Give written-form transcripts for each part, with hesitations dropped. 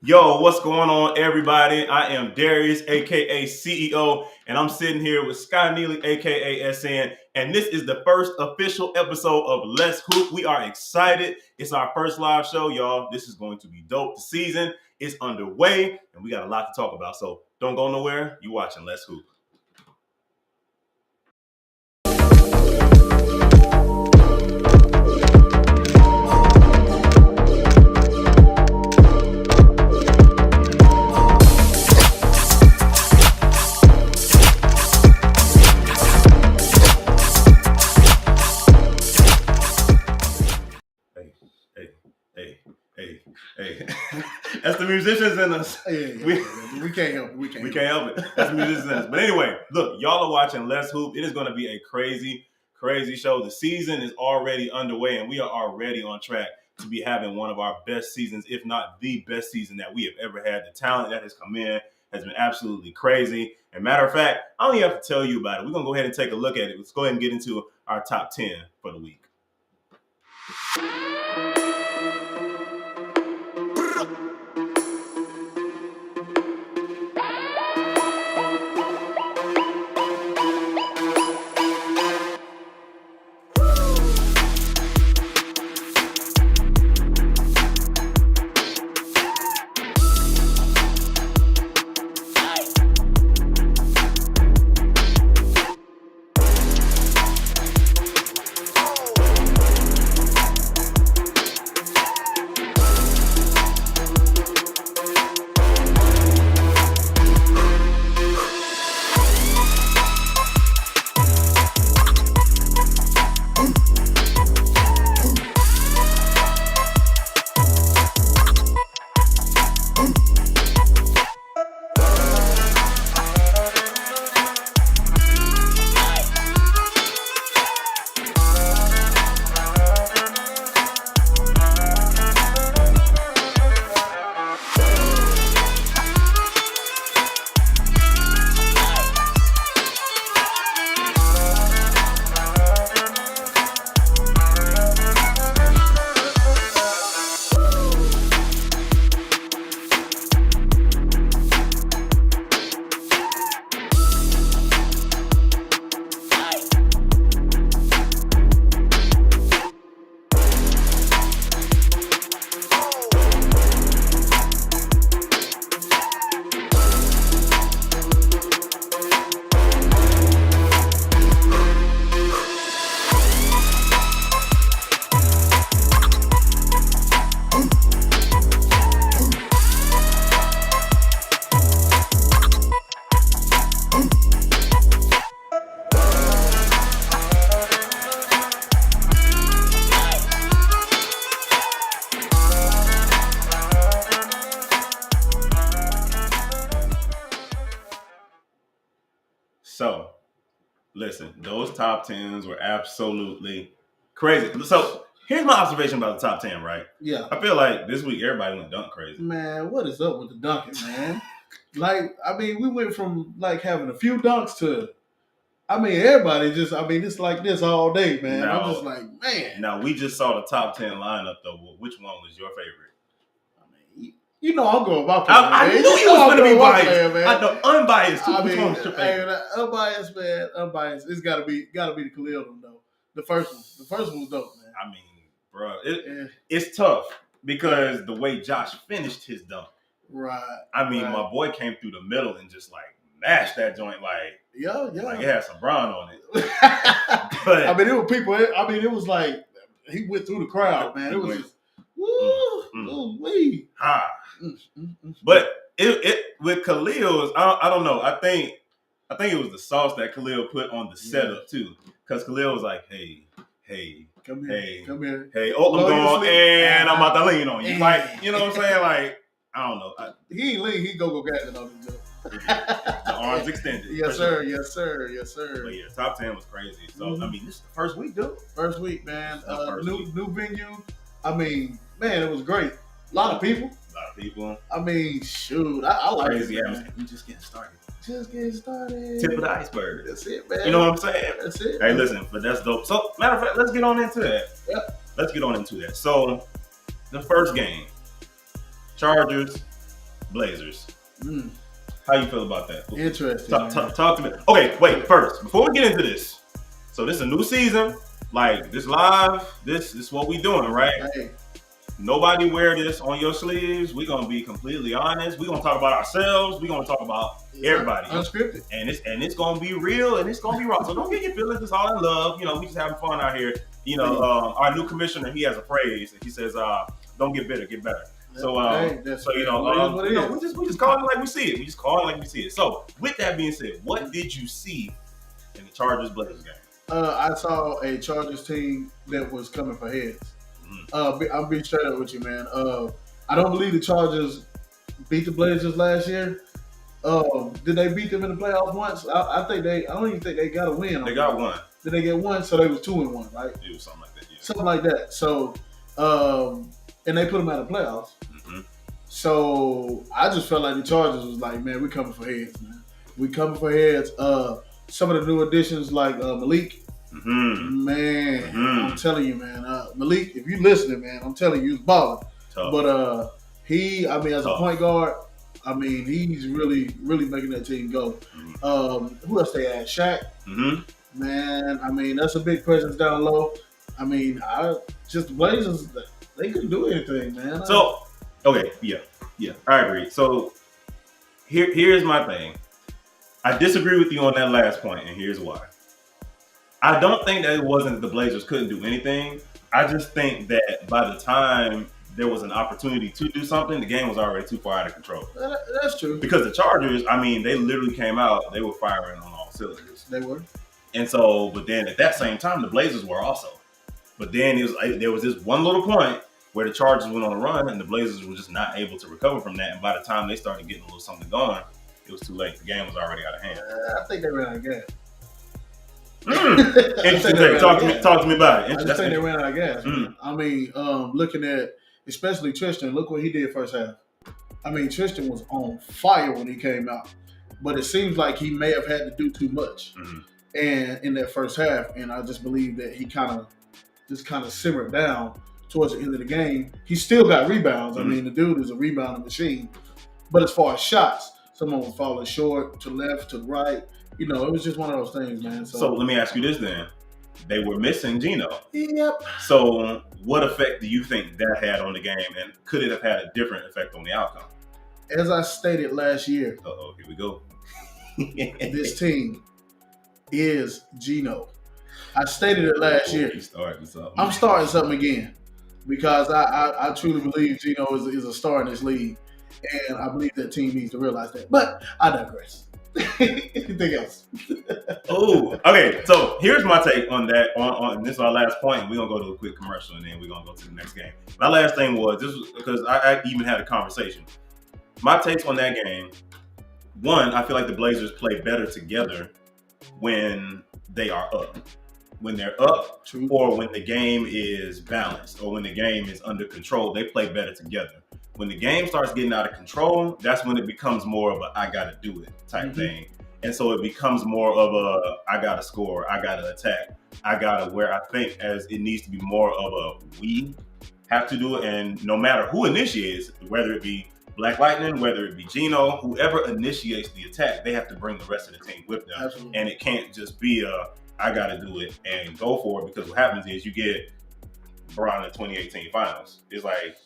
Yo, what's going on, everybody? I am Darius, aka CEO, and I'm sitting here with Sky Neely, aka SN, and this is the first official episode of Let's Hoop. We are excited. It's our first live show, y'all. This is going to be dope. The season is underway, and we got a lot to talk about. So don't go nowhere. You watching Let's Hoop. Hey, that's the musicians in us. Yeah. We can't help it. We can't help it. That's the musicians in us. But anyway, look, y'all are watching Let's Hoop. It is going to be a crazy show. The season is already underway, and we are already on track to be having one of our best seasons, if not the best season that we have ever had. The talent that has come in has been absolutely crazy. And matter of fact, I don't even have to tell you about it. We're going to go ahead and take a look at it. Let's go ahead and get into our top 10 for the week. So, listen, those top 10s were absolutely crazy. So, here's my observation about the top 10, right? Yeah. I feel like this week everybody went dunk crazy. Man, what is up with the dunking, man? We went from having a few dunks to, everybody just, it's like this all day, man. Now, I'm just like, man. Now, we just saw the top 10 lineup, though. Which one was your favorite? You know I'm going about I knew you was going to be biased. Man. I know, unbiased too. Which one was your favorite? Unbiased, man. Unbiased. It's gotta be the Khalil one though. The first one was dope, man. Bro, it's tough because the way Josh finished his dunk. Right. My boy came through the middle and just mashed that joint yeah. Like it had some brown on it. But it was people. It was like he went through the crowd, man. It was just wee. But it with Khalil's, I don't know. I think it was the sauce that Khalil put on the setup too, because Khalil was like, "Hey, come here, hey, oh, I'm going and I'm about to lean on you." You know what I'm saying? I don't know. He ain't lean. He go gassing on him. The arms extended. Yes, sir. But yeah, top 10 was crazy. So this is the first week, dude. First week, man. New venue. Man, it was great. A lot of people. Shoot, I like crazy it. Crazy. We just getting started. Tip of the iceberg. That's it, man. You know what I'm saying? That's it. Hey, listen, but that's dope. So, matter of fact, let's get on into that. Yep. Let's get on into that. So, the first game, Chargers Blazers. Mm. How you feel about that? Interesting. Talk to me. Okay, wait. First, before we get into this, so this is a new season. Like this live. This is what we doing, right? Hey. Nobody wear this on your sleeves. We're gonna be completely honest. We're gonna talk about ourselves. We're gonna talk about everybody. Unscripted. And it's gonna be real and it's gonna be raw. So don't get your feelings. It's all in love. You know, we just having fun out here. You know, our new commissioner, he has a phrase. He says, "Don't get bitter, get better." So, we just call it like we see it. We just call it like we see it. So, with that being said, what did you see in the Chargers Blazers game? I saw a Chargers team that was coming for heads. I'll be straight up with you, man. I don't believe the Chargers beat the Blazers last year. Did they beat them in the playoffs once? I don't even think they got a win. They got one. Did they get one? So they was 2-1, right? It was something like that. Yeah. Something like that. So, and they put them out of the playoffs. Mm-hmm. So I just felt like the Chargers was like, man, we coming for heads, man. We coming for heads. Some of the new additions like Malik. Mm-hmm. Man, Mm-hmm. I'm telling you, man. Malik, if you listening, man, I'm telling you, he's balling. Tough. But as a point guard, he's really, really making that team go. Mm-hmm. Who else they had? Shaq. Mm-hmm. Man, that's a big presence down low. The Blazers, they couldn't do anything, man. So, okay, yeah, I agree. So, here's my thing. I disagree with you on that last point, and here's why. I don't think that it wasn't that the Blazers couldn't do anything. I just think that by the time there was an opportunity to do something, the game was already too far out of control. That's true. Because the Chargers, they literally came out, they were firing on all cylinders. They were. And so, but then at that same time, the Blazers were also. But then there was this one little point where the Chargers went on a run and the Blazers were just not able to recover from that. And by the time they started getting a little something going, it was too late. The game was already out of hand. I think they ran out of gas. Interesting. Talk to me about it. I just think they ran out of gas. Looking at especially Tristan, look what he did first half. Tristan was on fire when he came out, but it seems like he may have had to do too much, and in that first half. And I just believe that he kind of simmered down towards the end of the game. He still got rebounds. The dude is a rebounding machine, but as far as shots, someone was falling short to left, to right. It was just one of those things, man. So let me ask you this then. They were missing Gino. Yep. So what effect do you think that had on the game, and could it have had a different effect on the outcome? As I stated last year, here we go. This team is Gino. I stated it last year. I'm starting something again because I truly believe Gino is a star in this league, and I believe that team needs to realize that. But I digress. Anything else? Okay. So here's my take on that. On this is our last point. We're gonna go to a quick commercial and then we're gonna go to the next game. My last thing was because I even had a conversation. My takes on that game. One, I feel like the Blazers play better together when they are up. When they're up, True. Or when the game is balanced, or when the game is under control, they play better together. When the game starts getting out of control, that's when it becomes more of a I gotta do it type thing. And so it becomes more of a I gotta score, I gotta attack, I gotta, where I think as it needs to be more of a we have to do it. And no matter who initiates, whether it be Black Lightning, whether it be Gino, whoever initiates the attack, they have to bring the rest of the team with them. Absolutely. And it can't just be I gotta do it and go for it, because what happens is you get LeBron in the 2018 finals. It's like,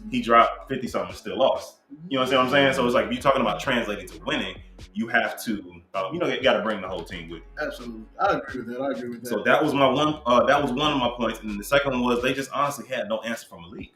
he dropped 50 something, still lost. You know what I'm saying? So it's like, if you're talking about translating to winning, you have to, you got to bring the whole team with you. Absolutely, I agree with that. So that was my one. That was one of my points, and then the second one was they just honestly had no answer for Malik.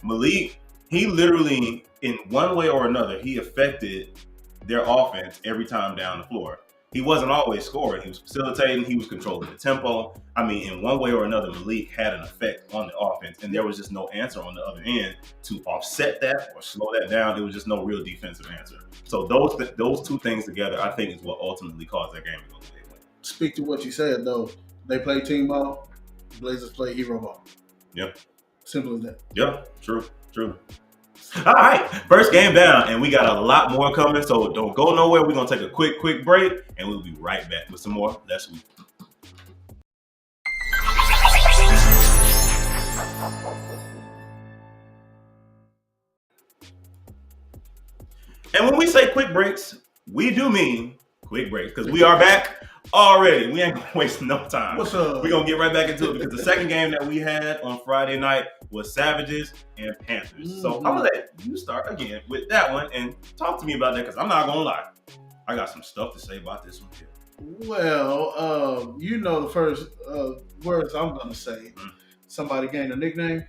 Malik, he literally, in one way or another, he affected their offense every time down the floor. He wasn't always scoring. He was facilitating. He was controlling the tempo. In one way or another, Malik had an effect on the offense, and there was just no answer on the other end to offset that or slow that down. There was just no real defensive answer. So those two things together, I think, is what ultimately caused that game to go the way it went. Speak to what you said, though. They play team ball. Blazers play hero ball. Yep. Simple as that. Yeah, true. All right, first game down, and we got a lot more coming, so don't go nowhere. We're going to take a quick break, and we'll be right back with some more Let's Hoop. And when we say quick breaks, we do mean quick breaks because we are back already. We ain't gonna waste no time. What's up? We're gonna get right back into it because the second game that we had on Friday night was Savages and Panthers. So I'm gonna let you start again with that one and talk to me about that because I'm not gonna lie. I got some stuff to say about this one here. Well, you know the first words I'm gonna say. Somebody gained a nickname.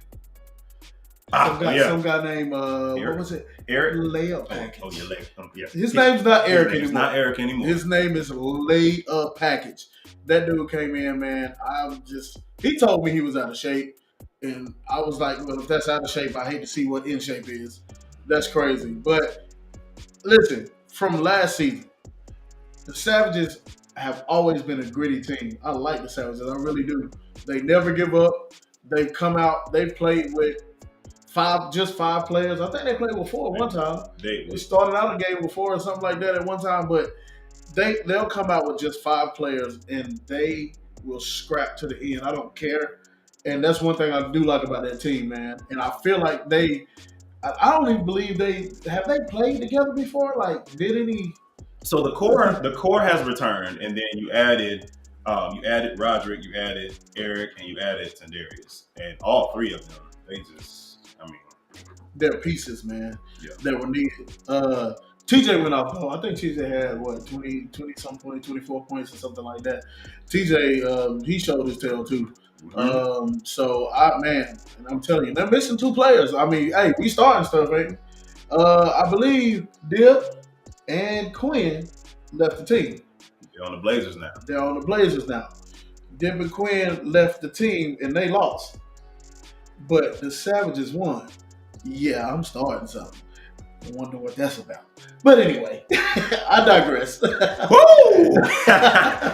Some guy named what was it? Eric. Layup Package. Oh yeah, Layup. Yeah. His name's not Eric anymore. It's not Eric anymore. His name is Layup Package. That dude came in, man. He told me he was out of shape, and I was like, well, if that's out of shape, I hate to see what in shape is. That's crazy. But listen, from last season, the Savages have always been a gritty team. I like the Savages. I really do. They never give up. They've come out. They've played with just five players. I think they played with four at one time. They started out a game with four or something like that at one time, but they'll come out with just five players and they will scrap to the end. I don't care. And that's one thing I do like about that team, man. And I feel like I don't even believe they played together before? Like, did any? So the core has returned, and then you added Roderick, you added Eric, and you added Sindarius, and all three of them, they're pieces, man. Yeah. That were needed. TJ went off though. I think TJ had 20 something points, 24 points or something like that. TJ, he showed his tail too. Mm-hmm. And I'm telling you, they're missing two players. I mean, hey, we starting stuff, ain't we? I believe Dip and Quinn left the team. They're on the Blazers now. Dip and Quinn left the team and they lost. But the Savages won. Yeah, I'm starting something. I wonder what that's about. But anyway, I digress. Woo!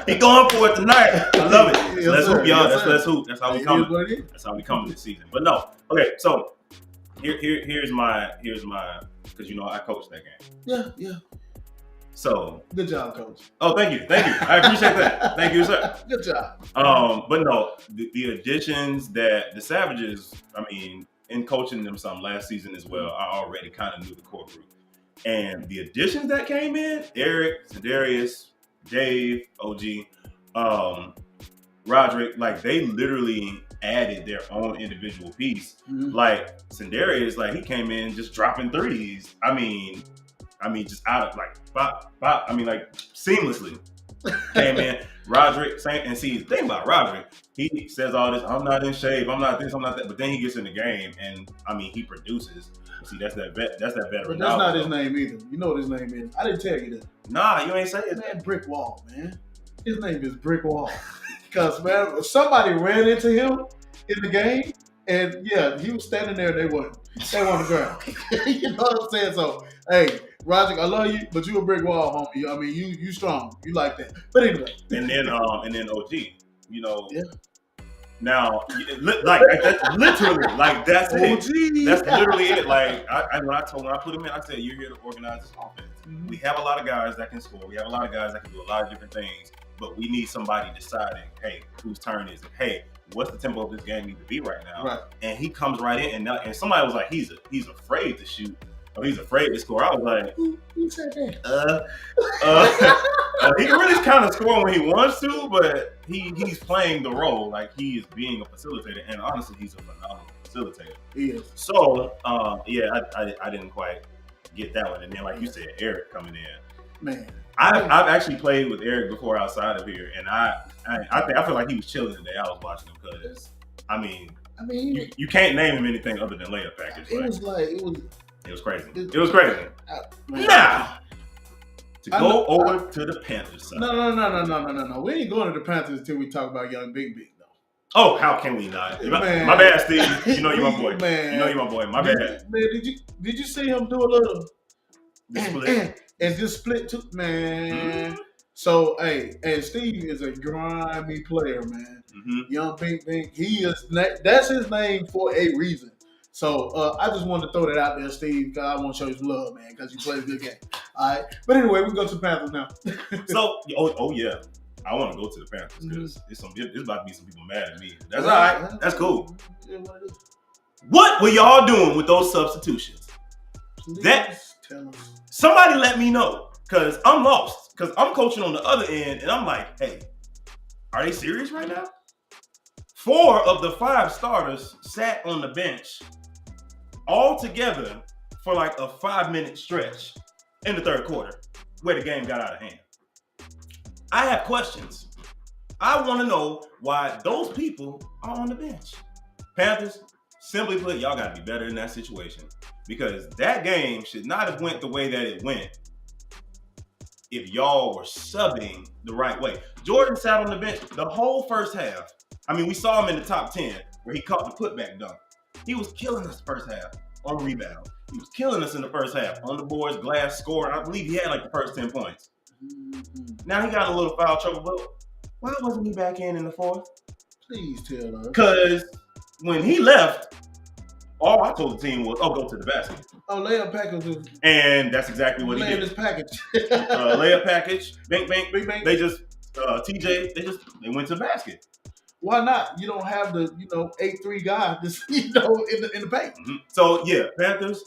He going for it tonight. I love it. Yes, Let's hoop, y'all. Yes, Let's hoop. That's how we coming. That's how we coming this season. But no. Okay, so here's my because I coached that game. Yeah. So good job, coach. Oh, thank you. I appreciate that. Thank you, sir. Good job. But no, the additions that the Savages, in coaching them some last season as well, I already kind of knew the core group. And the additions that came in, Eric, Sindarius, Dave, OG, Roderick, like they literally added their own individual piece. Mm-hmm. Like Sindarius, like he came in just dropping threes. Just out of like seamlessly came in. Roderick, same, and see, the thing about Roderick, he says all this, I'm not in shape, I'm not this, I'm not that, but then he gets in the game and he produces. See, that's that veteran. But that's not his name either. You know what his name is. I didn't tell you that. Nah, you ain't say it. Man, Brick Wall, man. His name is Brick Wall. Because, man, somebody ran into him in the game, and yeah, he was standing there and they won the ground. You know what I'm saying? So, hey, Roderick, I love you, but you a brick wall, homie. You strong. You like that. But anyway. And then OG, Yeah. Now, like that's literally, like that's OG. it. That's literally it. Like when I put him in, I said, you're here to organize this offense. Mm-hmm. We have a lot of guys that can score. We have a lot of guys that can do a lot of different things. But we need somebody deciding, hey, whose turn is it? Hey, what's the tempo of this game need to be right now? Right. And he comes right in, and somebody was like, he's afraid to shoot. Or he's afraid to score. I was like, who said that? He can really kind of score when he wants to, but he's playing the role like he is being a facilitator, and honestly, he's a phenomenal facilitator. He is. So, I didn't quite get that one, and then like you said, Eric coming in. Man, I've actually played with Eric before outside of here, and I feel like he was chilling the day I was watching him because you can't name him anything other than Layup Package. It was crazy. It was crazy. Now, to go over to the Panthers side. No. We ain't going to the Panthers until we talk about Young Big Big, though. Oh, how can we not? My bad, Steve. You know you're my boy. Man. You know you're my boy. My bad. Man, did you see him do a little split? And just split too, man. Mm-hmm. So, hey, and Steve is a grimy player, man. Mm-hmm. Young Big Big, that's his name for a reason. So I just wanted to throw that out there, Steve, because I want to show you some love, man, because you played a good game. All right. But anyway, we can go to the Panthers now. So, yeah. I want to go to the Panthers because it's about to be some people mad at me. That's all right. That's cool. What were y'all doing with those substitutions? Please Tell us. Somebody let me know, because I'm lost. Because I'm coaching on the other end, and I'm like, hey, are they serious right now? 4 of the 5 starters sat on the bench all together for like a 5-minute stretch in the third quarter where the game got out of hand. I have questions. I want to know why those people are on the bench. Panthers, simply put, y'all got to be better in that situation, because that game should not have went the way that it went if y'all were subbing the right way. Jordan sat on the bench the whole first half. I mean, we saw him in the top 10 where he caught the putback dunk. He was killing us the first half on rebound. He was killing us in the first half on the boards, glass, scoring. I believe he had like the first 10 points. Now he got a little foul trouble, but why wasn't he back in the fourth? Please tell us. Because when he left, all I told the team was, "Oh, go to the basket." Oh, layup package. And that's exactly what he did. His package. Layup package, bank, Big bank. They just TJ. They went to the basket. Why not? You don't have the 8'3" guy that's in the paint. Mm-hmm. So yeah, Panthers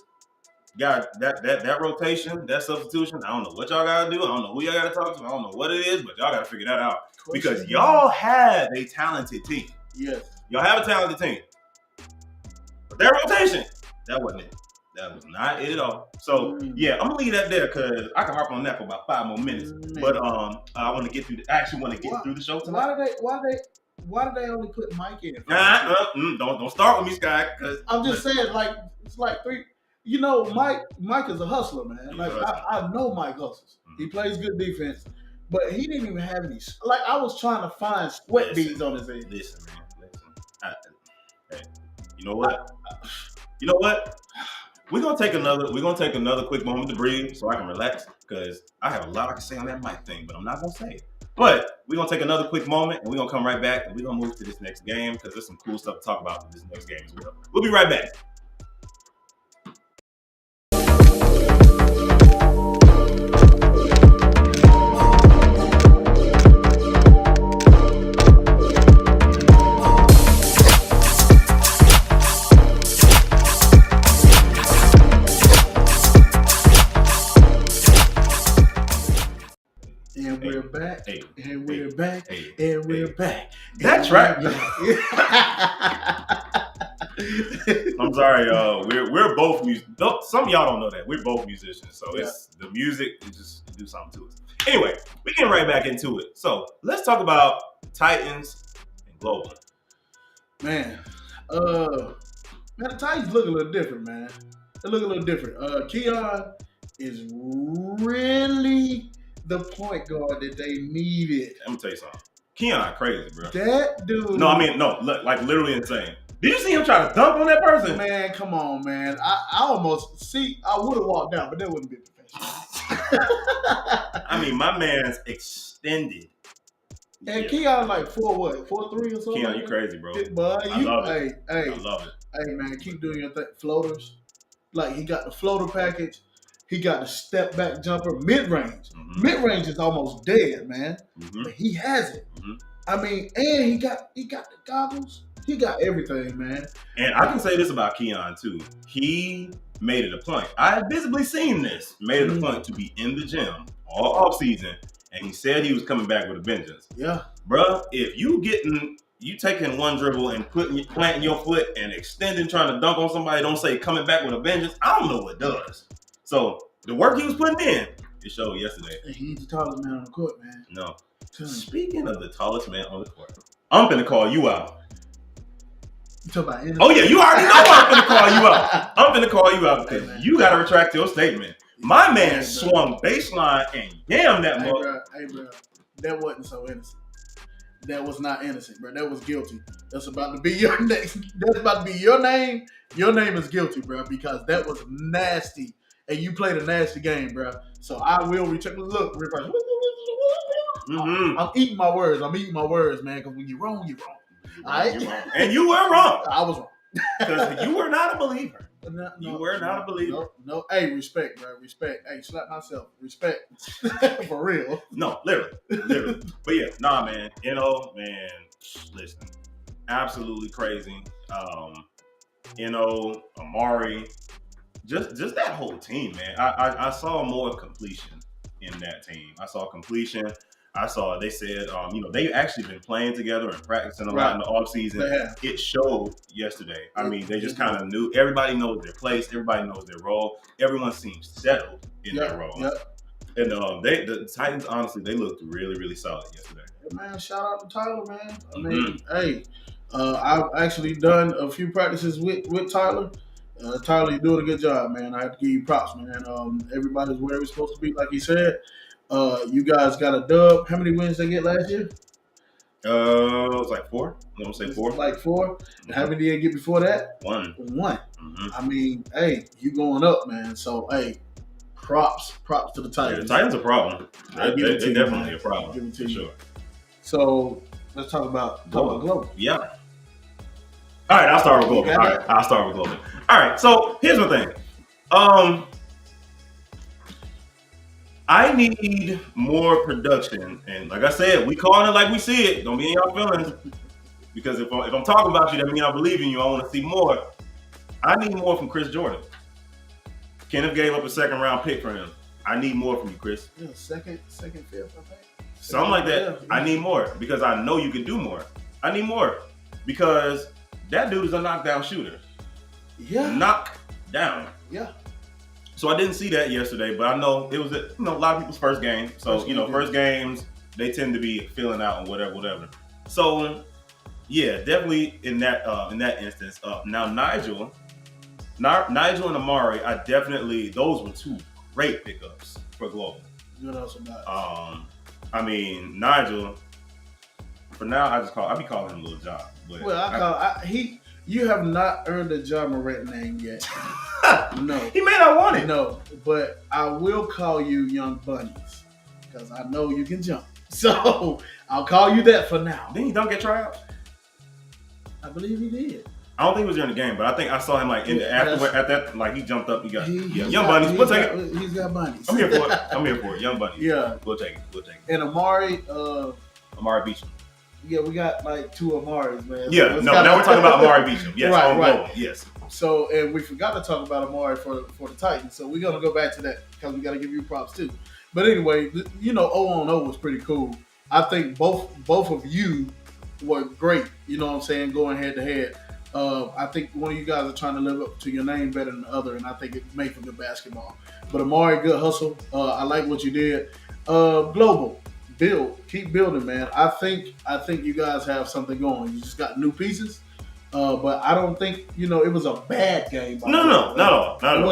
got that rotation, that substitution. I don't know what y'all gotta do. I don't know who y'all gotta talk to. I don't know what it is, but y'all gotta figure that out, because y'all have a talented team. Yes, y'all have a talented team, but that rotation, that wasn't it. That was not it at all. So yeah, I'm gonna leave that there because I can harp on that for about 5 more minutes. But I want to get through. I actually want to get through the show tonight. Why did they only put Mike in? Don't start with me, Sky. Because I'm just saying, it's like 3. Mike is a hustler, man. I know Mike hustles. He plays good defense, but he didn't even have any. I was trying to find sweat beads on his head. Listen, man. Hey, you know what? We're gonna take another quick moment to breathe so I can relax, because I have a lot I can say on that mic thing, but I'm not gonna say it. But we're gonna take another quick moment and we're gonna come right back and we're gonna move to this next game, because there's some cool stuff to talk about in this next game as well. We'll be right back. We're back. That's right. I'm sorry, y'all. We're both some of y'all don't know that. We're both musicians, so it's the music. It just do something to us. Anyway, we get right back into it. So let's talk about Titans and Global. Man, the Titans look a little different, man. They look a little different. Keon is really the point guard that they needed. Let me tell you something. Keon crazy, bro. That dude. No, like literally insane. Did you see him try to dunk on that person? Man, come on, man. I would have walked down, but that wouldn't be professional. I mean, my man's extended. And Keon 4'3" or something. Keon, you crazy, bro. I love it. I love it. Hey, man, keep doing your thing. Floaters. He got the floater package. He got the step back jumper, mid-range. Mm-hmm. Mid-range is almost dead, man. Mm-hmm. But he has it. Mm-hmm. I mean, and he got the goggles. He got everything, man. And I can say this about Keon too. He made it a point. I had visibly seen this. Made it a point to be in the gym all off season, and he said he was coming back with a vengeance. Yeah, bruh. If you taking one dribble and planting your foot and extending, trying to dunk on somebody, don't say coming back with a vengeance. I don't know what does. So the work he was putting in, it showed yesterday. He's the tallest man on the court, man. No. Speaking of the tallest man on the court, I'm finna call you out. You talking about innocent? Oh yeah, you already know I'm finna call you out. I'm finna call you out because you gotta retract your statement. My man swung baseline and yammed that mother. Hey bro, that wasn't so innocent. That was not innocent, bro. That was guilty. That's about to be your name. That's about to be your name. Your name is guilty, bro, because that was nasty. And you played a nasty game, bro. So I will retract. Look, reverse. Mm-hmm. I'm eating my words, man, because when you're wrong, you're wrong. All right? And you were wrong. I was wrong. Because you were not a believer. No, you were not a believer. No. Hey, respect, bro. Respect. Hey, slap myself. Respect. For real. No, literally. But yeah, nah, man. Listen. Absolutely crazy. Amari, just that whole team, man. I saw more completion in that team. I saw completion. I saw they said, they actually been playing together and practicing a lot in the offseason. It showed yesterday. I mean, they just kind of knew. Everybody knows their place. Everybody knows their role. Everyone seems settled in their role. And the Titans, honestly, they looked really, really solid yesterday. Hey, man, shout out to Tyler, man. I mean, hey, I've actually done a few practices with Tyler. Tyler, you're doing a good job, man. I have to give you props, man. Everybody's where we're supposed to be, like he said. You guys got a dub. How many wins they get last year? It was like 4. I'm gonna say 4. Like 4. And how many did they get before that? 1. I mean, hey, you going up, man. So, hey, props to the Titans. Yeah, the Titans a problem. They're definitely a problem. Give it to you. Sure. So let's talk about Global. Yeah. All right, I'll start with Global. All right, so here's the thing. I need more production, and like I said, we calling it like we see it. Don't be in y'all feelings, because if I'm talking about you, that means I believe in you. I want to see more. I need more from Chris Jordan. Kenneth gave up a 2nd-round pick for him. I need more from you, Chris. Yeah, second, fifth, I think. Something like that. Yeah. I need more because I know you can do more. I need more because that dude is a knockdown shooter. Yeah. Knock down. Yeah. So I didn't see that yesterday, but I know it was a lot of people's first game. So first games they tend to be feeling out and whatever. So yeah, definitely in that instance. Now Nigel and Amari, those were 2 great pickups for Global. Good also nice. I mean, Nigel, for now, I be calling him Lil Ja. But you have not earned the Ja Morant name yet. No. He may not want it. No, but I will call you Young Bunnies because I know you can jump. So I'll call you that for now. Didn't he don't get tryouts? I believe he did. I don't think it was during the game, but I think I saw him afterward at that, like he jumped up. Young Bunnies. We'll take it. He's got bunnies. I'm here for it. Young Bunnies. Yeah. We'll take it. And Amari Beecham. Yeah, we got like 2 Amaris, man. Yeah, now we're talking about Amari Beecham. Yes, right. Yes. So, and we forgot to talk about Amari for the Titans. So we're gonna go back to that because we got to give you props too. But anyway, 0-on-0 was pretty cool. I think both of you were great. You know what I'm saying? Going head to head. I think one of you guys are trying to live up to your name better than the other, and I think it made for good basketball. But Amari, good hustle. I like what you did. Global. Keep building, man. I think you guys have something going. You just got new pieces, but I don't think it was a bad game. No, not at all. It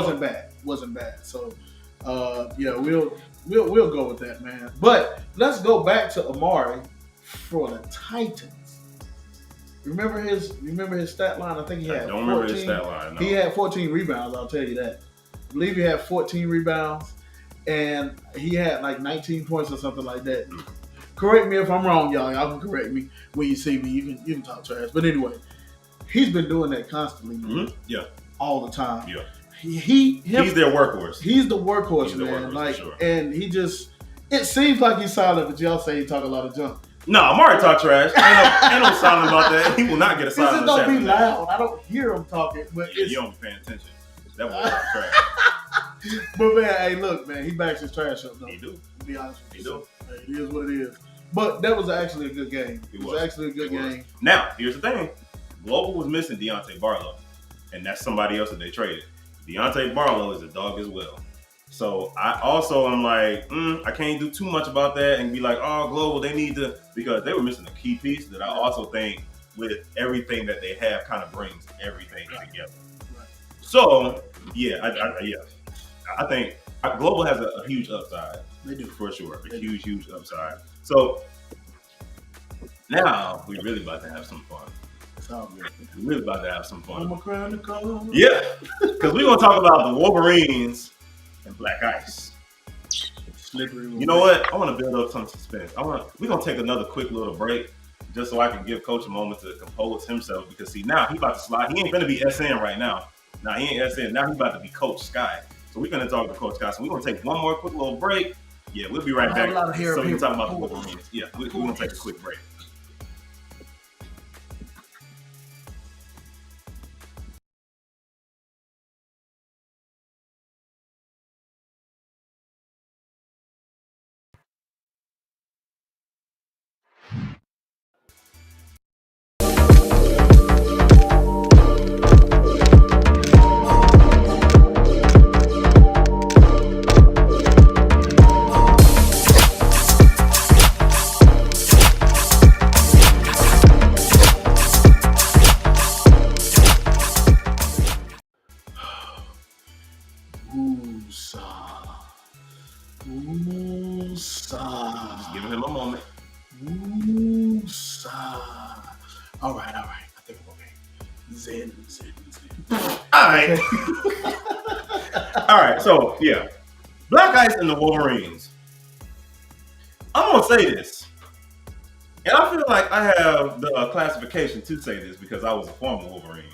wasn't bad. So, yeah, we'll go with that, man. But let's go back to Amari for the Titans. Remember his stat line? I think he had. I don't remember his stat line. No. He had 14 rebounds. I'll tell you that. I believe he had 14 rebounds. And he had like 19 points or something like that. Correct me if I'm wrong, y'all. Y'all can correct me when you see me. You can talk trash. But anyway, he's been doing that constantly, man. Mm-hmm. Yeah. All the time. Yeah. He's their workworkhorse. He's the workhorse, man. Like, sure. And he just, it seems like he's silent, but y'all say he talk a lot of junk. No, Amari talk trash. Ain't no silent about that. He will not get a silent. He just don't be loud. I don't hear him talking, but you don't be paying attention. That boy talk trash. But man, hey, look, man, he backs his trash up though. He do. To be honest with you. He do. Hey, it is what it is. But that was actually a good game. It was actually a good game. Now, here's the thing. Global was missing Deontay Barlow. And that's somebody else that they traded. Deontay Barlow is a dog as well. So I also am like, I can't do too much about that and be like, oh, Global, they need to, because they were missing a key piece that I also think with everything that they have kind of brings everything together. Right. So, yeah, I think Global has a huge upside. They do. For sure. A huge upside. So now we're really about to have some fun. We're really about to have some fun. I'm a crown to call. Yeah. Because we're going to talk about the Wolverines and Black Ice. Slippery. You know what? I want to build up some suspense. We're going to take another quick little break just so I can give Coach a moment to compose himself, because see, now he about to slide. He ain't going to be SN right now. Now he ain't SN. Now he about to be Coach Sky. So we're going to talk to Coach Sky. So we're going to take one more quick little break. Yeah, we'll be right back. So we can talk about the Wolverines. Yeah, we're going to take a quick break. All right. I think I'm okay. Zen. All right. All right. So, yeah. Black Ice and the Wolverines. I'm going to say this. And I feel like I have the classification to say this because I was a former Wolverine.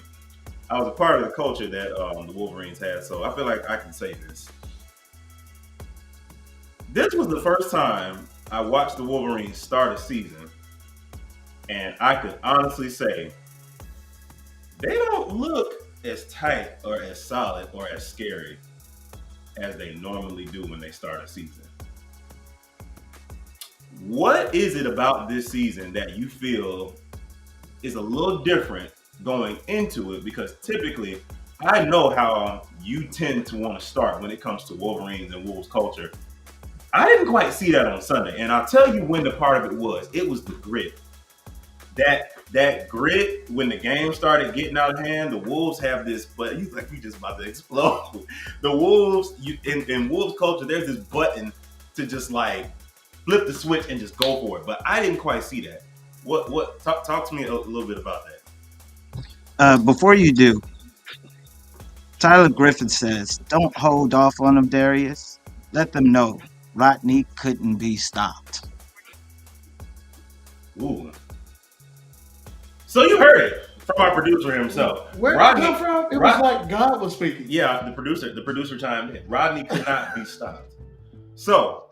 I was a part of the culture that the Wolverines had. So I feel like I can say this. This was the first time I watched the Wolverines start a season. And I could honestly say they don't look as tight or as solid or as scary as they normally do when they start a season. What is it about this season that you feel is a little different going into it? Because typically, I know how you tend to want to start when it comes to Wolverines and Wolves culture. I didn't quite see that on Sunday, and I'll tell you when the part of it was. It was the grit. That grit, when the game started getting out of hand, the Wolves have this, but you like you just about to explode. The Wolves, in Wolves culture, there's this button to just like flip the switch and just go for it. But I didn't quite see that. Talk to me a little bit about that. Before you do, Tyler Griffin says, don't hold off on them, Darius. Let them know Rodney couldn't be stopped. Ooh. So you heard it from our producer himself. Where did it come from? It was like God was speaking. Yeah, the producer chimed in. Rodney could not be stopped. So,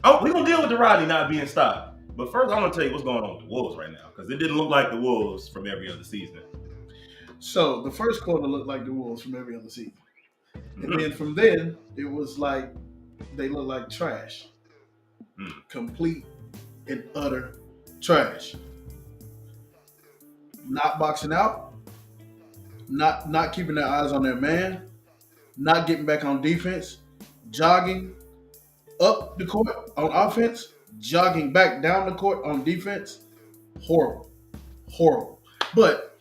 we're going to deal with the Rodney not being stopped. But first, I'm going to tell you what's going on with the Wolves right now. Because it didn't look like the Wolves from every other season. So, the first quarter looked like the Wolves from every other season. Mm-hmm. And then from then, it was like they looked like trash. Complete and utter trash. Not boxing out. Not keeping their eyes on their man. Not getting back on defense. Jogging up the court on offense, jogging back down the court on defense. Horrible. But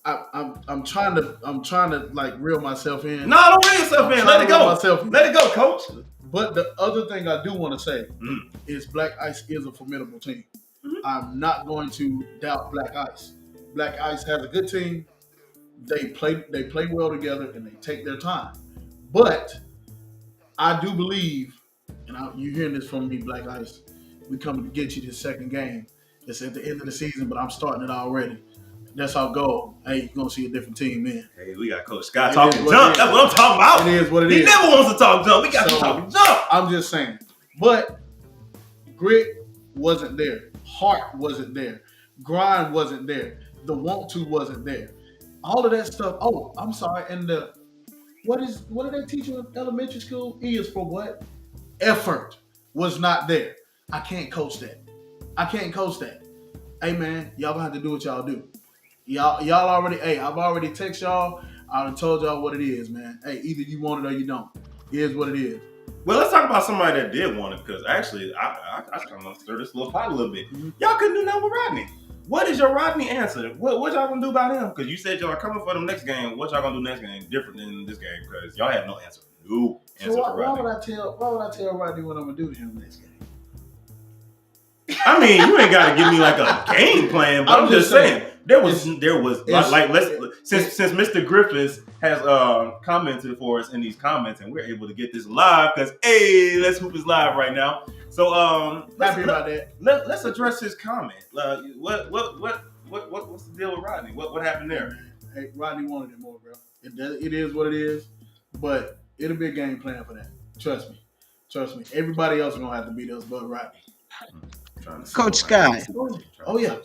I'm trying to like reel myself in. No, don't reel yourself in. Let it go. Let it go, coach. But the other thing I do want to say is Black Ice is a formidable team. I'm not going to doubt Black Ice. Black Ice has a good team. They play well together and they take their time. But I do believe, and you're hearing this from me, Black Ice, we coming to get you this second game. It's at the end of the season, but I'm starting it already. That's our goal. Hey, you're going to see a different team, man. Hey, we got Coach Scott talking jump. That's what I'm talking about. It is what it is. He never wants to talk jump. We got to talk jump. I'm just saying. But grit wasn't there. Heart wasn't there. Grind wasn't there. The want to wasn't there. All of that stuff. Oh, I'm sorry. And what do they teach you in elementary school? E is for what? Effort was not there. I can't coach that. Hey man, y'all gonna have to do what y'all do. Y'all already. Hey, I've already texted y'all. I done told y'all what it is, man. Hey, either you want it or you don't. It is what it is. Well, let's talk about somebody that did want it, because actually, I kind of stirred this little pot a little bit. Y'all couldn't do nothing with Rodney. What is your Rodney answer? What y'all gonna do about him? Because you said y'all are coming for them next game. What y'all gonna do next game different than this game? Because y'all have no answer. No answer for Rodney. Why would I tell Rodney what I'm gonna do to him next game? I mean, you ain't got to give me like a game plan, but I'm just saying there was since Mr. Griffiths has commented for us in these comments, and we're able to get this live because Let's Hoop is live right now. So happy about that. Let's address his comment. What's the deal with Rodney? What happened there? Hey, Rodney wanted it more, bro. It is what it is, but it'll be a game plan for that. Trust me. Everybody else is gonna have to beat us, but Rodney. Coach Sky. Oh yeah.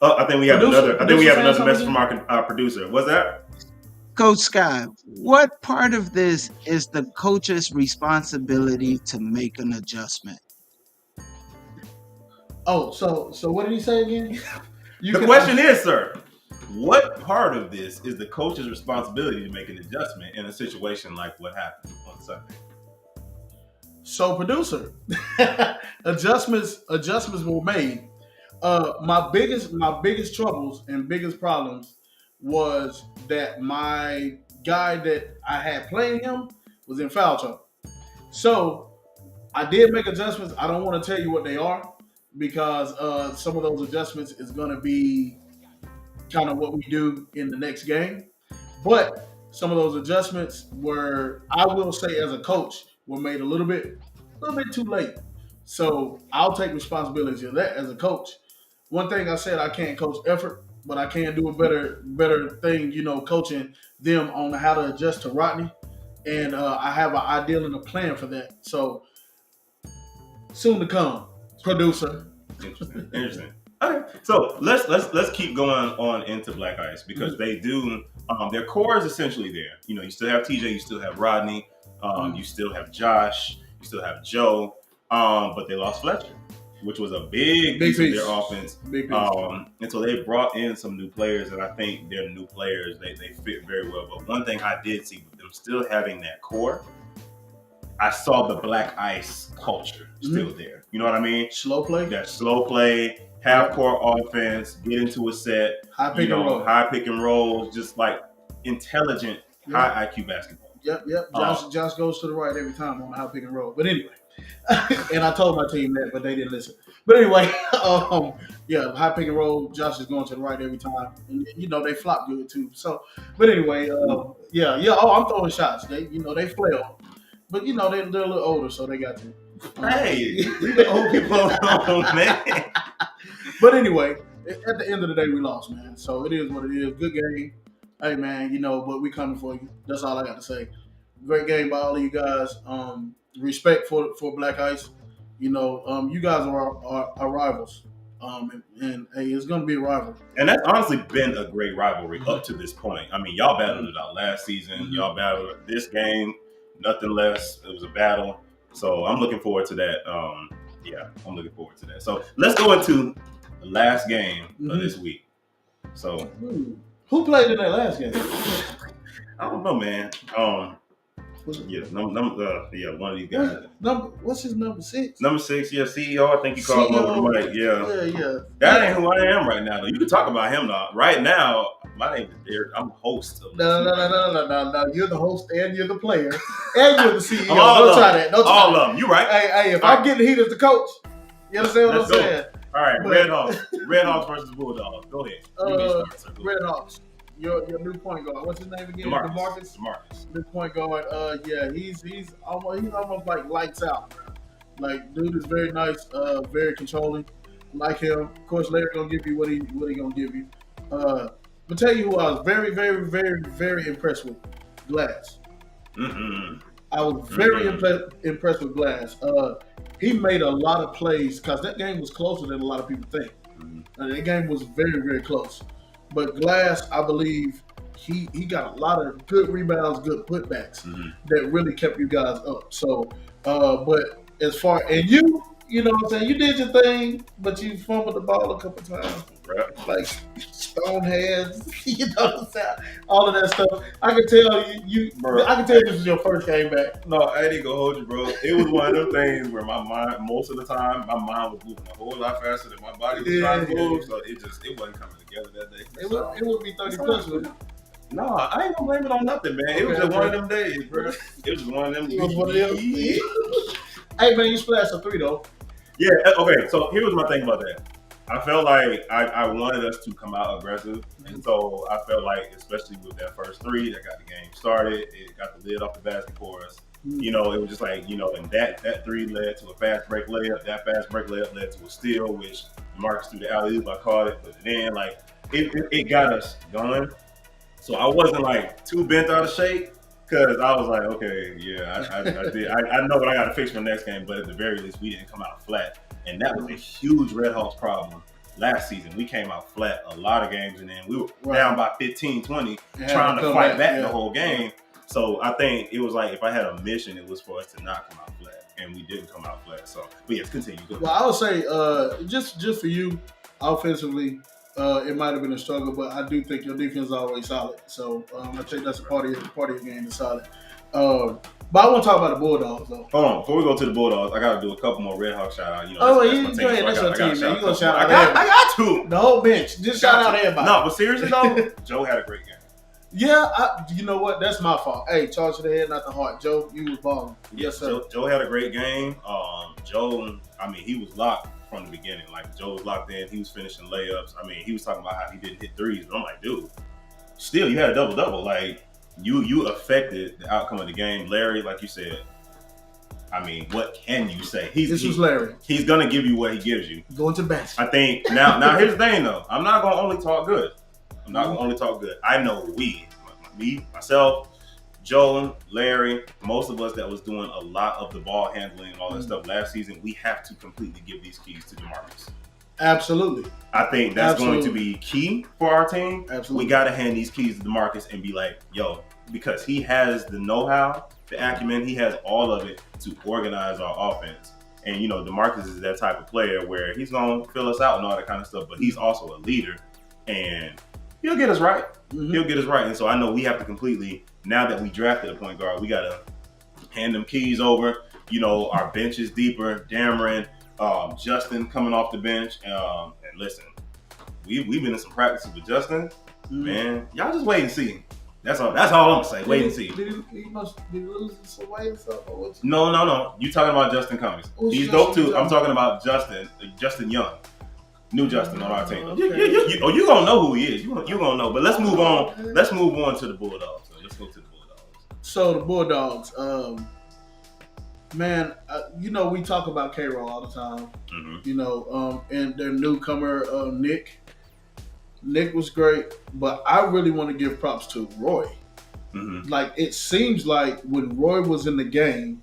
I think we have another message from our producer. What's that? Coach Sky, what part of this is the coach's responsibility to make an adjustment? Oh, so what did he say again? The question is, sir, what part of this is the coach's responsibility to make an adjustment in a situation like what happened on Sunday? So, producer, adjustments were made. My biggest troubles and biggest problems was that my guy that I had playing him was in foul trouble. So I did make adjustments. I don't want to tell you what they are because some of those adjustments is going to be kind of what we do in the next game. But some of those adjustments were, I will say, as a coach, were made a little bit too late. So I'll take responsibility of that as a coach. One thing I said, I can't coach effort, but I can do a better thing, coaching them on how to adjust to Rodney. And I have an ideal and a plan for that. So soon to come, producer. Interesting. Okay, so let's keep going on into Black Ice because they do their core is essentially there. You still have TJ, you still have Rodney, you still have Josh, you still have Joe, but they lost Fletcher, which was a big piece of their offense. Big piece. And so they brought in some new players, and I think they're new players. They fit very well. But one thing I did see with them still having that core, I saw the Black Ice culture still there. You know what I mean? Slow play. That slow play. Half-court offense, get into a set, high pick and roll, just like intelligent, high IQ basketball. Yep. Josh goes to the right every time on the high pick and roll. But anyway, and I told my team that, but they didn't listen. But anyway, high pick and roll, Josh is going to the right every time. And, they flop good too. So, but anyway, Oh, I'm throwing shots. They flail. But, they're a little older, so they got to. Hey, leave the old people alone, man. But anyway, at the end of the day, we lost, man. So it is what it is. Good game. Hey, man, but we coming for you. That's all I got to say. Great game by all of you guys. Respect for Black Ice. You guys are our rivals. And hey, it's going to be a rivalry. And that's honestly been a great rivalry up to this point. I mean, y'all battled it out last season. Y'all battled it this game. Nothing less. It was a battle. So I'm looking forward to that. I'm looking forward to that. So let's go into the last game of this week. So who played in that last game? I don't know, man. One of these guys. What's his number 6? Number 6, CEO. I think you called him over the mic. Yeah. That ain't who I am right now, though. You can talk about him though. Right now, my name is Derek. I'm host of No. You're the host and you're the player and you're the CEO. Don't try that. All of them. You right. Hey, if I'm getting heat as the coach, you understand what I'm saying? All right, Red Hawks versus Bulldogs. Go ahead. Red Hawks. Your new point guard. What's his name again? DeMarcus. New point guard. He's almost like lights out. Like, dude is very nice, very controlling. Like him. Of course, Larry gonna give you what he gonna give you. But tell you who I was very, very, very, very impressed with. Glass. I was very impressed with Glass. He made a lot of plays because that game was closer than a lot of people think. That game was very, very close. But Glass, I believe, he got a lot of good rebounds, good putbacks that really kept you guys up. So, but as far and you know what I'm saying, you did your thing, but you fumbled the ball a couple times, like stone hands, you know what I'm saying, all of that stuff. I can tell I can tell this was your first game back. No, I ain't gonna hold you, bro. It was one of them things where my mind, most of the time, my mind was moving a whole lot faster than my body was trying to move, so it wasn't coming together that day. It would be 30 plus with it. No, I ain't gonna blame it on nothing, man. It was just one of them days, bro. It was just one of them days. It was one of them. Hey, man, you splashed a 3 though. Yeah, okay, so here was my thing about that. I felt like I wanted us to come out aggressive, and so I felt like, especially with that first 3 that got the game started, it got the lid off the basket for us. It was just like, and that 3 led to a fast break layup. That fast break layup led to a steal, which Marcus threw the alley-oop. I caught it, put it in. Like, it got us going. So I wasn't like too bent out of shape. Because I was like, okay, yeah, I did. I know what I got to fix for the next game, but at the very least, we didn't come out flat. And that was a huge Red Hawks problem last season. We came out flat a lot of games, and then we were down by 15, 20, trying to fight back the whole game. So I think it was like, if I had a mission, it was for us to not come out flat, and we didn't come out flat. So, but yes, continue. Well, I would say, just for you, offensively, it might have been a struggle, but I do think your defense is always solid. So I think that's a part of your game is solid. But I want to talk about the Bulldogs, though. Hold on. Before we go to the Bulldogs, I got to do a couple more Red Hawk shout-outs. You go ahead. That's your team, man. You going to shout out everybody. I got to. The whole bench. Just shout out everybody. No, but seriously, though, Joe had a great game. Yeah, you know what? That's my fault. Hey, charge to the head, not the heart. Joe, you was balling. Yes, sir. Joe had a great game. Joe, I mean, he was locked from the beginning. Like Joe was locked in, he was finishing layups. I mean, he was talking about how he didn't hit threes, but I'm like, dude, still you had a double-double. Like you affected the outcome of the game. Larry, like you said, I mean, what can you say? This was Larry. He's gonna give you what he gives you. Going to basket. I think now here's the thing though. I'm not gonna only talk good. I know myself, Joe, Larry, most of us that was doing a lot of the ball handling and all that stuff last season, we have to completely give these keys to DeMarcus. Absolutely. I think that's going to be key for our team. Absolutely. We got to hand these keys to DeMarcus and be like, yo, because he has the know-how, the acumen, he has all of it to organize our offense. And, you know, DeMarcus is that type of player where he's going to fill us out and all that kind of stuff, but he's also a leader. And he'll get us right. Mm-hmm. He'll get us right. And so I know we have to completely, now that we drafted a point guard, we got to hand them keys over. You know, our bench is deeper. Dameron, Justin coming off the bench. And listen, we've been in some practices with Justin. Mm-hmm. Man, y'all just wait and see. That's all I'm going to say. Wait and see. Did he lose some weight or something? No. You talking about Justin Cummings. He's dope too. I'm talking about Justin Young. New Justin on our team. Okay. You gonna know who he is. You gonna know. But let's move on. Okay. Let's move on to the Bulldogs. So let's go to the Bulldogs. So the Bulldogs, man, you know we talk about K-Roll all the time. Mm-hmm. You know, and their newcomer Nick. Nick was great, but I really want to give props to Roy. Mm-hmm. Like it seems like when Roy was in the game,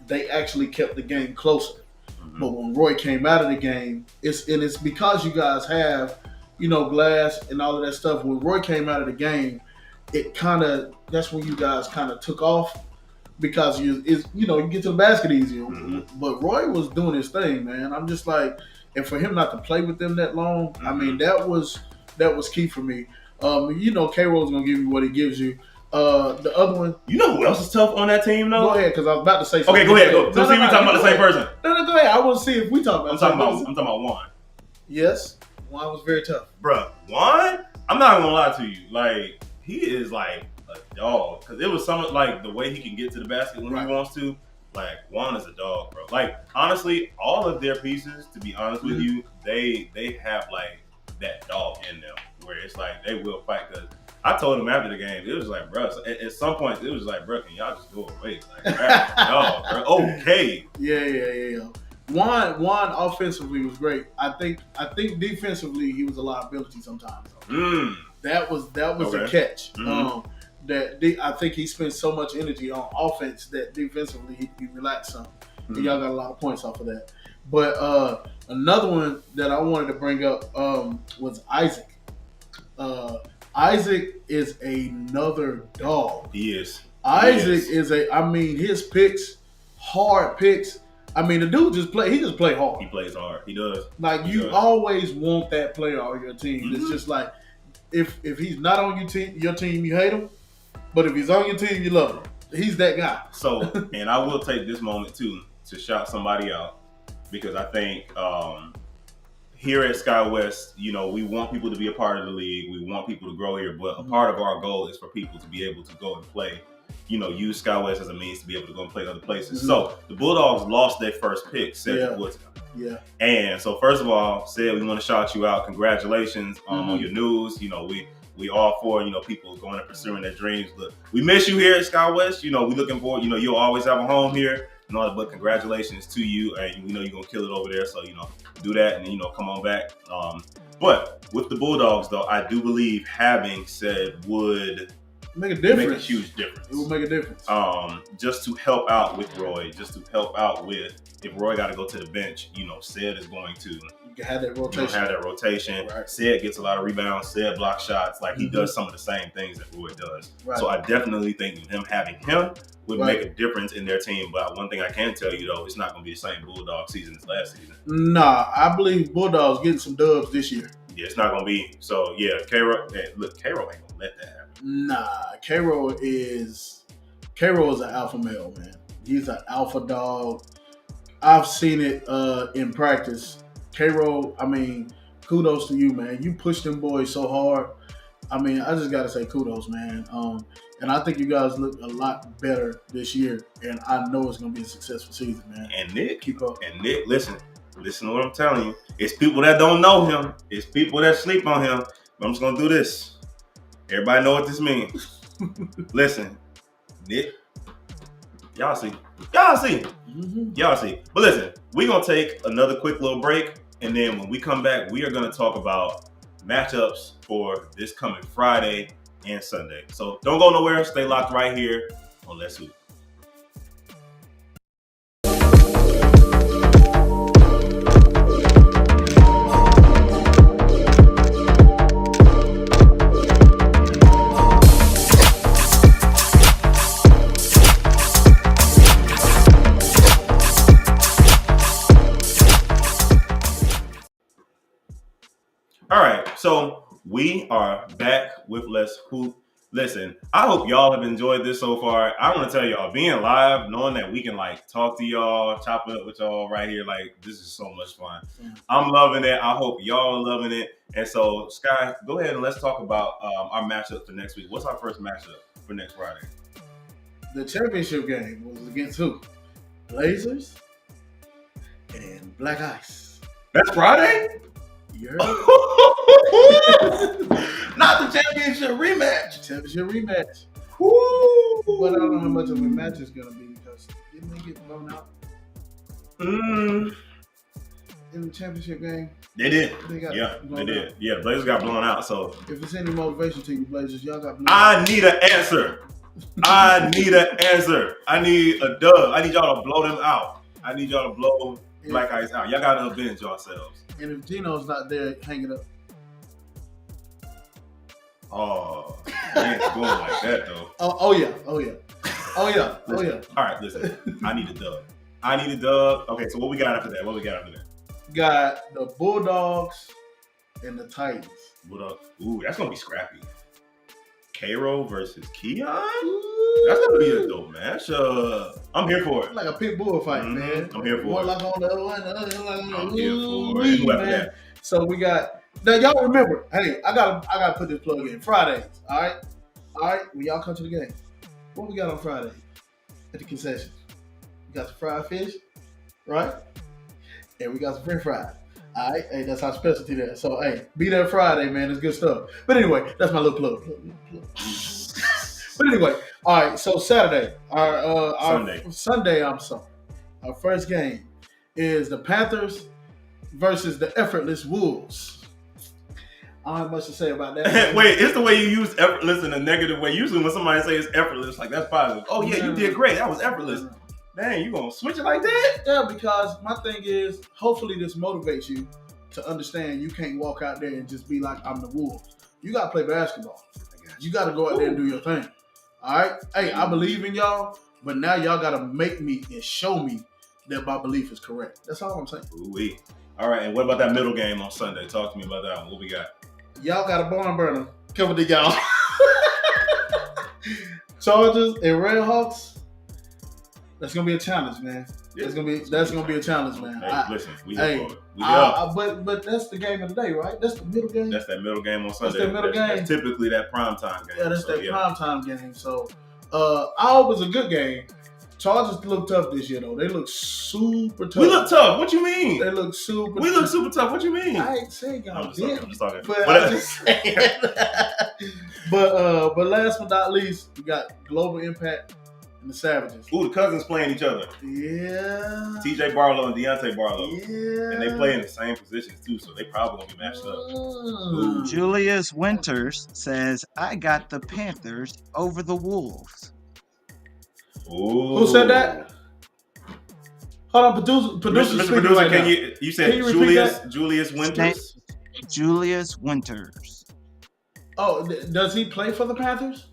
they actually kept the game closer. Mm-hmm. But when Roy came out of the game, it's because you guys have, you know, Glass and all of that stuff. When Roy came out of the game, that's when you guys kind of took off because you get to the basket easier. Mm-hmm. But Roy was doing his thing, man. I'm just like, and for him not to play with them that long, Mm-hmm. I mean, that was key for me. You know, K-Roll's gonna give you what he gives you. The other one, You know who else is tough on that team though? go ahead, because I was about to say something. Okay, go ahead. Go. So see, we talking about the same person. No, go ahead. I want to see if we talk about. I'm talking about Juan. Yes, Juan was very tough. Bruh, Juan? I'm not gonna lie to you. Like, he is like a dog. Because it was something like the way he can get to the basket when Right. he wants to. Like, Juan is a dog, bro. Like, honestly, all of their pieces, to be honest with you, they have like that dog in them where it's like they will fight. Because I told him after the game, it was like, bro, at some point, it was like, bro, can y'all just go away? Like, dog, bro. Okay. Yeah. Juan offensively was great. I think defensively he was a liability sometimes. That was Okay. a catch. Mhm. I think he spent so much energy on offense that defensively he relaxed some. And y'all got a lot of points off of that. But another one that I wanted to bring up was Isaac. Isaac is another dog. He is. Isaac Yes. his picks, hard picks. I mean, the dude just play hard. He plays hard. He does. Like you does. always want that player on your team. Mhm. It's just like if he's not on your team you hate him, but if he's on your team you love him. He's that guy. So, and I will take this moment too to shout somebody out because I think here at SkyWest, you know, we want people to be a part of the league. We want people to grow here, but a part of our goal is for people to be able to go and play. You know, use SkyWest as a means to be able to go and play other places. Mm-hmm. So the Bulldogs lost their first pick, Cedric Yeah. Woodson. Yeah. And so first of all, Sid, we want to shout you out. Congratulations on your news. You know, we all for, you know, people going and pursuing their dreams. Look, we miss you here at SkyWest. You know, we looking forward, you know, you'll always have a home here and all that, but congratulations to you. And we know you're going to kill it over there. So, you know, do that and, you know, come on back. But with the Bulldogs, though, I do believe having said would Make a difference. make a huge difference. It will make a difference. Just to help out with Roy, just to help out with if Roy got to go to the bench, you know, Sid is going to You can have that you know, rotation. have that rotation. Right. Sid gets a lot of rebounds. Sid block shots. Like he does some of the same things that Roy does. Right. So I definitely think having him would Right. make a difference in their team. But one thing I can tell you though, it's not going to be the same Bulldog season as last season. Nah, I believe Bulldogs getting some dubs this year. Yeah, it's not going to be. So yeah, K-Roll ain't going to let that happen. Nah, K-Roll is an alpha male, man. He's an alpha dog. I've seen it in practice. K-Roll, I mean, kudos to you, man. You pushed them boys so hard. I mean, I just got to say kudos, man. And I think you guys look a lot better this year. And I know it's going to be a successful season, man. And Nick, Keep up. And Nick, listen, Listen to what I'm telling you. It's people that don't know him. It's people that sleep on him. But I'm just gonna do this. Everybody know what this means. Listen, Nick. Y'all see. Y'all see. But listen, we're gonna take another quick little break, and then when we come back, we are gonna talk about matchups for this coming Friday and Sunday. So don't go nowhere. Stay locked right here on Let's Hoop. All right, so we are back with Let's Hoop. Listen, I hope y'all have enjoyed this so far. I want to tell y'all, being live, knowing that we can like talk to y'all, chop it up with y'all right here, like this is so much fun. I'm loving it. I hope y'all are loving it. And so, Sky, go ahead and let's talk about our matchup for next week. What's our first matchup for next Friday? The championship game was against who? Blazers and Black Ice. That's Friday? You heard? Not the championship rematch. Championship rematch. Woo! But I don't know how much of a match it's gonna be because didn't they get blown out in the championship game? They did. They got Yeah, blown they did. out. Yeah, Blazers got blown out. So If it's any motivation to you, Blazers, y'all got blown I need an answer. I need an answer. I need a dub. I need y'all to blow them out. I need y'all to blow Black Ice out. Y'all gotta avenge yourselves. And if Gino's not there, hang it up. Oh, you ain't going like that though. Oh yeah. All right, listen. I need a dub. Okay, so what we got after that? Got the Bulldogs and the Titans. What up? Ooh, that's gonna be scrappy. Cairo versus Keon? That's gonna be a dope match. I'm here for it. Like a pit bull fight, man. I'm here for one it. like on the other one, I'm here for it. Who after man. that? So we got now. Y'all remember? Hey, I gotta put this plug in. Fridays, all right. When y'all come to the game, what we got on Friday at the concessions? We got the fried fish, right? And we got some French fries. All right, hey, that's our specialty there. So hey, be there Friday, man. It's good stuff. But anyway, that's my little plug. But anyway, all right. So Saturday, Sunday. I'm sorry. Our first game is the Panthers versus the effortless Wolves. I don't have much to say about that. Wait, it's the way you use effortless in a negative way. Usually when somebody says effortless, like that's positive. Oh yeah, you did great. That was effortless. Dang, you gonna switch it like that? Yeah, because my thing is, hopefully this motivates you to understand you can't walk out there and just be like, I'm the Wolves. You gotta play basketball. You gotta go out there and do your thing. All right? Hey, I believe in y'all, but now y'all gotta make me and show me that my belief is correct. That's all I'm saying. Ooh-wee. All right, and what about that middle game on Sunday? Talk to me about that one. What we got? Y'all got a barn burner coming to y'all. Chargers and Red Hawks. That's gonna be a challenge, man. That's gonna be a challenge, man. Hey, listen, we here for it. But that's the game of the day, right? That's the middle game. That's that middle game on Sunday. That's that middle game. That's typically that primetime game. Yeah, that's that primetime game. So, I hope it's a good game. Chargers look tough this year, though. They look super tough. We look tough. What you mean? They look super. We look super tough. What you mean? I ain't saying y'all I'm just talking. but I'm just saying. But last but not least, we got Global Impact and the Savages. Ooh, the cousins playing each other. Yeah. TJ Barlow and Deontay Barlow. Yeah. And they play in the same positions too, so they probably gonna be matched up. Julius Winters says, I got the Panthers over the Wolves. Ooh. Who said that? Hold on, producer. Mr. Producer, right can now. you said Can you repeat Julius Winters? Julius Winters. Oh, does he play for the Panthers?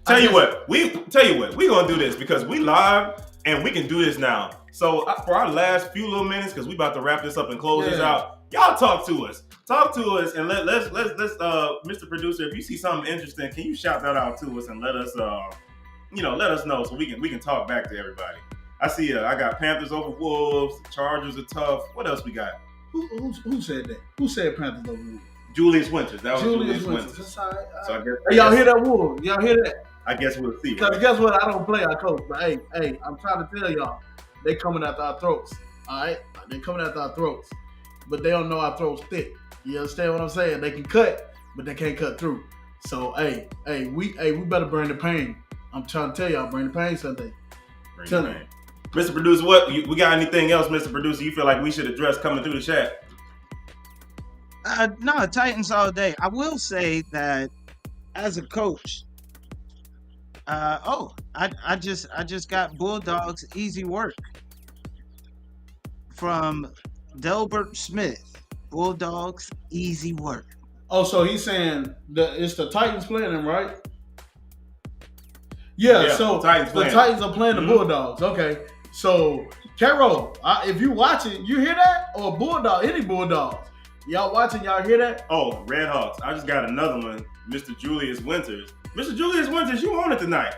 Tell you what, we gonna do this because we live and we can do this now. So for our last few little minutes, because we about to wrap this up and close this out, y'all talk to us, and let's Mr. Producer, if you see something interesting, can you shout that out to us and let us let us know so we can talk back to everybody. I see I got Panthers over Wolves, the Chargers are tough. What else we got? Who said that? Who said Panthers over Wolves? Julius Winters. That was Julius Winters. That's all right. So I guess, Hey, y'all hear that, Wolves? Y'all hear that? I guess we'll see. Because Right? guess what? I don't play our coach. But hey, I'm trying to tell y'all, they coming after our throats. All right? They coming after our throats. But they don't know our throats thick. You understand what I'm saying? They can cut, but they can't cut through. So we better bring the pain. I'm trying to tell y'all, bring the pain Sunday. Tell me. Mr. Producer, what we got anything else, Mr. Producer, you feel like we should address coming through the chat? No, Titans all day. I will say that as a coach, I just got Bulldogs easy work from Delbert Smith. Bulldogs easy work. Oh, so he's saying it's the Titans playing them, right? Yeah, so the Titans are playing the Bulldogs. Okay. So, Carol, if you watching, you hear that? Or Bulldog, any Bulldogs. Y'all watching, y'all hear that? Oh, Red Hawks. I just got another one. Mr. Julius Winters. Mr. Julius Winters, you on it tonight.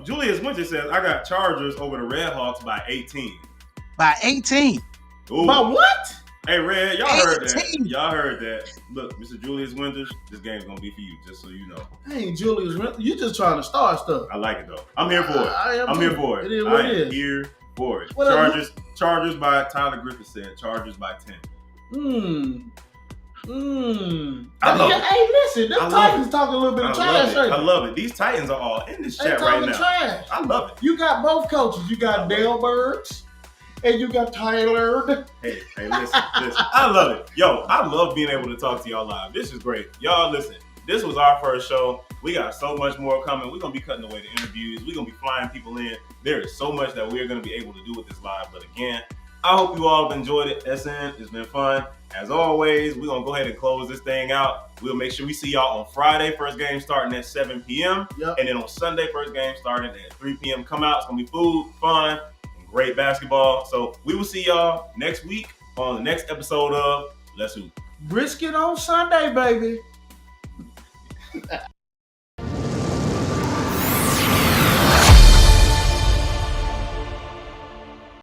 Julius Winters says, I got Chargers over the Red Hawks by 18. By 18? Ooh. By what? Hey, Red, y'all heard that. 18. Y'all heard that. Look, Mr. Julius Winters, this game's going to be for you, just so you know. Hey, Julius, you just trying to start stuff. I like it, though. I'm here for it. I'm here for it. It is what I it am is. here for it. What Chargers by Tyler Griffin said. Chargers by 10. I love it. Hey, listen, them I love Titans talking a little bit of trash. I love it. These Titans are all in this They chat right talking now. trash. I love it. You got both coaches. You got Dale Burks and you got Tyler. Hey, listen. I love it. Yo, I love being able to talk to y'all live. This is great. Y'all, listen. This was our first show. We got so much more coming. We're going to be cutting away the interviews. We're going to be flying people in. There is so much that we're going to be able to do with this live. But again, I hope you all have enjoyed it. SN, it's been fun. As always, we're going to go ahead and close this thing out. We'll make sure we see y'all on Friday. First game starting at 7 p.m. Yep. And then on Sunday, first game starting at 3 p.m. Come out. It's going to be food, fun, and great basketball. So we will see y'all next week on the next episode of Let's Hoop. Brisket on Sunday, baby.